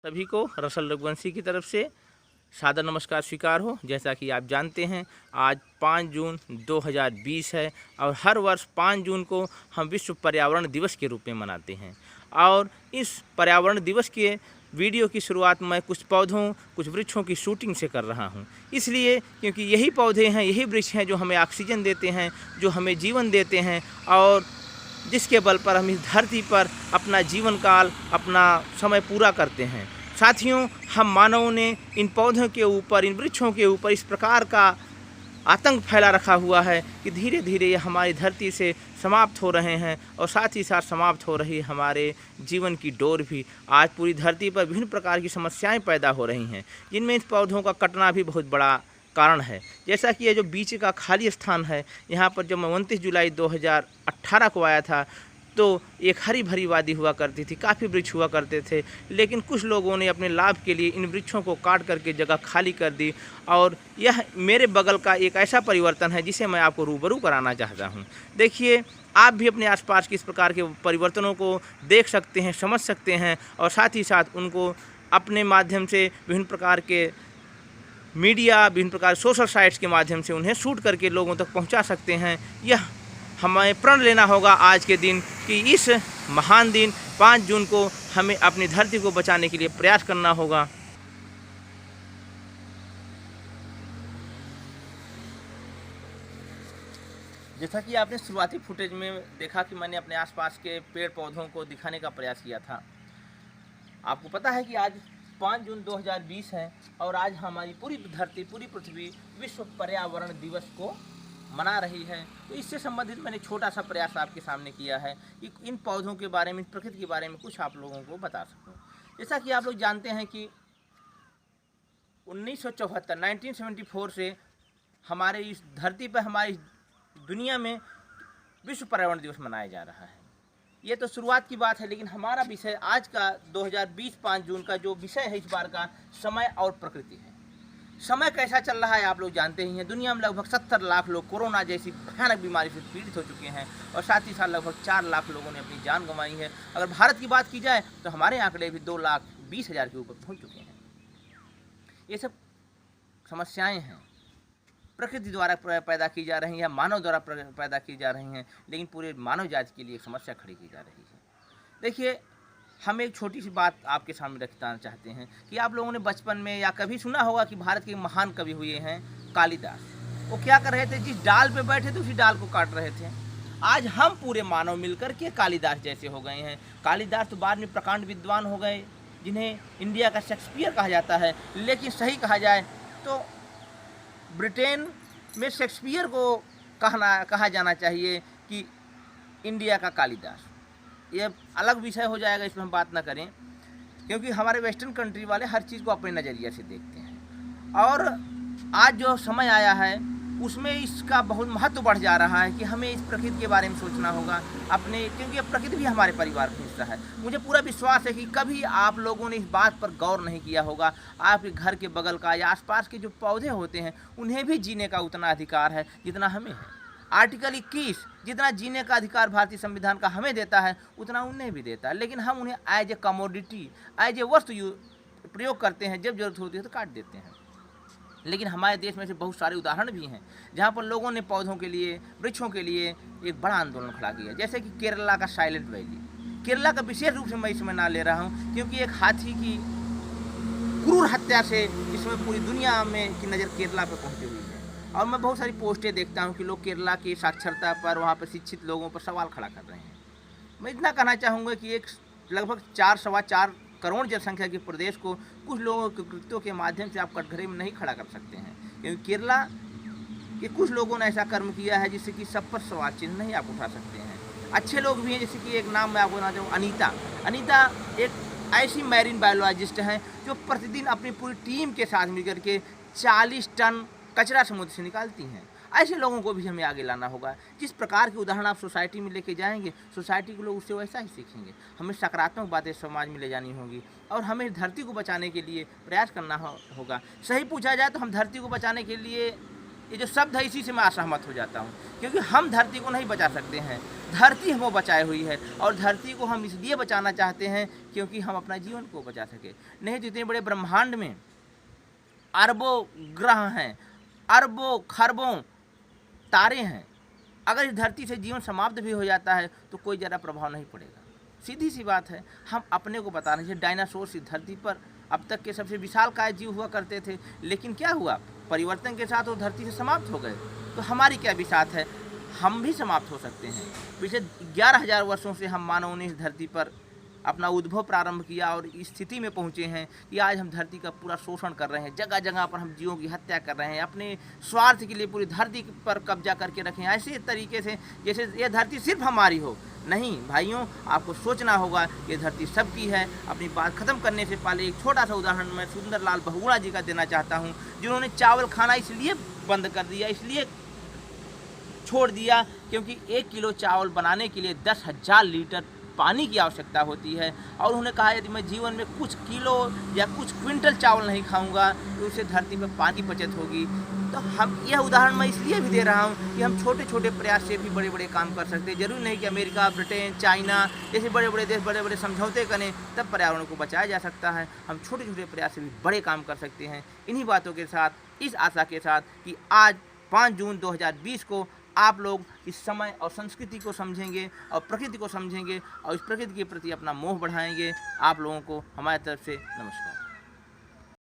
सभी को रसल रघुवंशी की तरफ से सादर नमस्कार स्वीकार हो। जैसा कि आप जानते हैं आज 5 जून 2020 है और हर वर्ष 5 जून को हम विश्व पर्यावरण दिवस के रूप में मनाते हैं। और इस पर्यावरण दिवस के वीडियो की शुरुआत मैं कुछ पौधों कुछ वृक्षों की शूटिंग से कर रहा हूं, इसलिए क्योंकि यही पौधे हैं, यही वृक्ष हैं जो हमें ऑक्सीजन देते हैं, जो हमें जीवन देते हैं और जिसके बल पर हम इस धरती पर अपना जीवन काल, अपना समय पूरा करते हैं। साथियों, हम मानवों ने इन पौधों के ऊपर, इन वृक्षों के ऊपर इस प्रकार का आतंक फैला रखा हुआ है कि धीरे धीरे ये हमारी धरती से समाप्त हो रहे हैं और साथ ही साथ समाप्त हो रही हमारे जीवन की डोर भी। आज पूरी धरती पर विभिन्न प्रकार की समस्याएं पैदा हो रही हैं, जिनमें इन पौधों का कटना भी बहुत बड़ा कारण है। जैसा कि ये जो बीच का खाली स्थान है, यहाँ पर जब मैं 29 जुलाई 2018 को आया था तो एक हरी भरी वादी हुआ करती थी, काफ़ी वृक्ष हुआ करते थे, लेकिन कुछ लोगों ने अपने लाभ के लिए इन वृक्षों को काट करके जगह खाली कर दी। और यह मेरे बगल का एक ऐसा परिवर्तन है जिसे मैं आपको रूबरू कराना चाहता हूँ। देखिए, आप भी अपने आसपास के इस प्रकार के परिवर्तनों को देख सकते हैं, समझ सकते हैं और साथ ही साथ उनको अपने माध्यम से विभिन्न प्रकार के मीडिया, विभिन्न प्रकार सोशल साइट्स के माध्यम से उन्हें शूट करके लोगों तक पहुंचा सकते हैं। यह हमें प्रण लेना होगा आज के दिन कि इस महान दिन 5 जून को हमें अपनी धरती को बचाने के लिए प्रयास करना होगा। जैसा कि आपने शुरुआती फुटेज में देखा कि मैंने अपने आसपास के पेड़ पौधों को दिखाने का प्रयास किया था। आपको पता है कि आज 5 जून 2020 है और आज हमारी पूरी धरती, पूरी पृथ्वी विश्व पर्यावरण दिवस को मना रही है। तो इससे संबंधित मैंने छोटा सा प्रयास आपके सामने किया है कि इन पौधों के बारे में, प्रकृति के बारे में कुछ आप लोगों को बता सकूं। जैसा कि आप लोग जानते हैं कि 1974 से हमारे इस धरती पर, हमारी दुनिया में विश्व पर्यावरण दिवस मनाया जा रहा है। ये तो शुरुआत की बात है, लेकिन हमारा विषय आज का 2020 5 जून का जो विषय है इस बार का, समय और प्रकृति है। समय कैसा चल रहा है आप लोग जानते ही हैं। दुनिया में लगभग 70 लाख लोग कोरोना जैसी भयानक बीमारी से पीड़ित हो चुके हैं और साथ ही साथ लगभग 4 लाख लोगों ने अपनी जान गंवाई है। अगर भारत की बात की जाए तो हमारे आंकड़े भी 2,20,000 के ऊपर पहुंच चुके हैं। ये सब समस्याएं हैं, प्रकृति द्वारा पैदा की जा रही हैं, मानव द्वारा पैदा की जा रही हैं, लेकिन पूरे मानव जाति के लिए एक समस्या खड़ी की जा रही है। देखिए, हम एक छोटी सी बात आपके सामने रखना चाहते हैं कि आप लोगों ने बचपन में या कभी सुना होगा कि भारत के महान कवि हुए हैं कालिदास। वो क्या कर रहे थे, जिस डाल पे बैठे थे उसी डाल को काट रहे थे। आज हम पूरे मानव मिलकर के कालिदास जैसे हो गए हैं। कालिदास तो बाद में प्रकांड विद्वान हो गए, जिन्हें इंडिया का शेक्सपियर कहा जाता है, लेकिन सही कहा जाए तो ब्रिटेन में शेक्सपियर को कहा जाना चाहिए कि इंडिया का कालिदास। ये अलग विषय हो जाएगा, इसमें हम बात ना करें, क्योंकि हमारे वेस्टर्न कंट्री वाले हर चीज़ को अपने नज़रिए से देखते हैं। और आज जो समय आया है उसमें इसका बहुत महत्व बढ़ जा रहा है कि हमें इस प्रकृति के बारे में सोचना होगा अपने, क्योंकि ये प्रकृति भी हमारे परिवार का हिस्सा है। मुझे पूरा विश्वास है कि कभी आप लोगों ने इस बात पर गौर नहीं किया होगा, आपके घर के बगल का या आसपास के जो पौधे होते हैं उन्हें भी जीने का उतना अधिकार है जितना हमें है। आर्टिकल 21 जितना जीने का अधिकार भारतीय संविधान का हमें देता है उतना उन्हें भी देता है, लेकिन हम उन्हें as a commodity, as a वस्तु प्रयोग करते हैं। जब जरूरत होती है तो काट देते हैं। लेकिन हमारे देश में से बहुत सारे उदाहरण भी हैं जहाँ पर लोगों ने पौधों के लिए, वृक्षों के लिए एक बड़ा आंदोलन खड़ा किया, जैसे कि केरला का साइलेंट वैली। केरला का विशेष रूप से मैं इसमें ना ले रहा हूँ क्योंकि एक हाथी की क्रूर हत्या से इसमें पूरी दुनिया में की नज़र केरला पर पहुँची हुई है। और मैं बहुत सारी पोस्टें देखता हूँ कि लोग केरला की साक्षरता पर, वहाँ पर शिक्षित लोगों पर सवाल खड़ा कर रहे हैं। मैं इतना कहना चाहूँगा कि एक लगभग 4-4.25 करोड़ जनसंख्या के प्रदेश को कुछ लोगों के कृत्यों के माध्यम से आप कटघरे में नहीं खड़ा कर सकते हैं, क्योंकि केरला के कुछ लोगों ने ऐसा कर्म किया है जिससे कि सब पर सवाल चिन्ह नहीं आप उठा सकते हैं। अच्छे लोग भी हैं, जैसे कि एक नाम मैं आपको बताना चाहूँ, अनीता एक ऐसी मैरीन बायोलॉजिस्ट हैं जो प्रतिदिन अपनी पूरी टीम के साथ मिलकर के 40 टन कचरा समुद्र से निकालती हैं। ऐसे लोगों को भी हमें आगे लाना होगा। जिस प्रकार के उदाहरण आप सोसाइटी में लेके जाएंगे, सोसाइटी के लोग उससे वैसा ही सीखेंगे। हमें सकारात्मक बातें समाज में ले जानी होगी और हमें धरती को बचाने के लिए प्रयास करना होगा। सही पूछा जाए तो हम धरती को बचाने के लिए ये जो शब्द है इसी से मैं असहमत हो जाता हूँ, क्योंकि हम धरती को नहीं बचा सकते हैं, धरती हमको बचाए हुई है। और धरती को हम इसलिए बचाना चाहते हैं क्योंकि हम अपना जीवन को बचा सके। नहीं तो इतने बड़े ब्रह्मांड में अरबों ग्रह हैं, अरबों खरबों तारे हैं, अगर इस धरती से जीवन समाप्त भी हो जाता है तो कोई ज़्यादा प्रभाव नहीं पड़ेगा। सीधी सी बात है, हम अपने को बता रहे हैं। डायनासोर इस धरती पर अब तक के सबसे विशालकाय जीव हुआ करते थे, लेकिन क्या हुआ, परिवर्तन के साथ वो धरती से समाप्त हो गए। तो हमारी क्या विसात है, हम भी समाप्त हो सकते हैं। पिछले 11,000 वर्षों से हम मानव ने इस धरती पर अपना उद्भव प्रारंभ किया और इस स्थिति में पहुँचे हैं कि आज हम धरती का पूरा शोषण कर रहे हैं, जगह जगह पर हम जीवों की हत्या कर रहे हैं, अपने स्वार्थ के लिए पूरी धरती पर कब्जा करके रखे हैं, ऐसे तरीके से जैसे ये धरती सिर्फ हमारी हो। नहीं भाइयों, आपको सोचना होगा ये धरती सबकी है। अपनी बात ख़त्म करने से पहले एक छोटा सा उदाहरण मैं सुंदरलाल बहुगुणा जी का देना चाहता हूँ, जिन्होंने चावल खाना इसलिए बंद कर दिया, इसलिए छोड़ दिया क्योंकि 1 किलो चावल बनाने के लिए 10,000 लीटर पानी की आवश्यकता होती है। और उन्होंने कहा यदि मैं जीवन में कुछ किलो या कुछ क्विंटल चावल नहीं खाऊंगा तो उससे धरती पर पानी की बचत होगी। तो हम यह उदाहरण मैं इसलिए भी दे रहा हूँ कि हम छोटे छोटे प्रयास से भी बड़े बड़े काम कर सकते हैं। जरूरी नहीं कि अमेरिका, ब्रिटेन, चाइना जैसे बड़े बड़े देश बड़े बड़े समझौते करें तब पर्यावरण को बचाया जा सकता है। हम छोटे छोटे प्रयास से भी बड़े काम कर सकते हैं। इन्हीं बातों के साथ, इस आशा के साथ कि आज 5 जून 2020 को आप लोग इस समय और संस्कृति को समझेंगे और प्रकृति को समझेंगे और इस प्रकृति के प्रति अपना मोह बढ़ाएंगे। आप लोगों को हमारी तरफ से नमस्कार।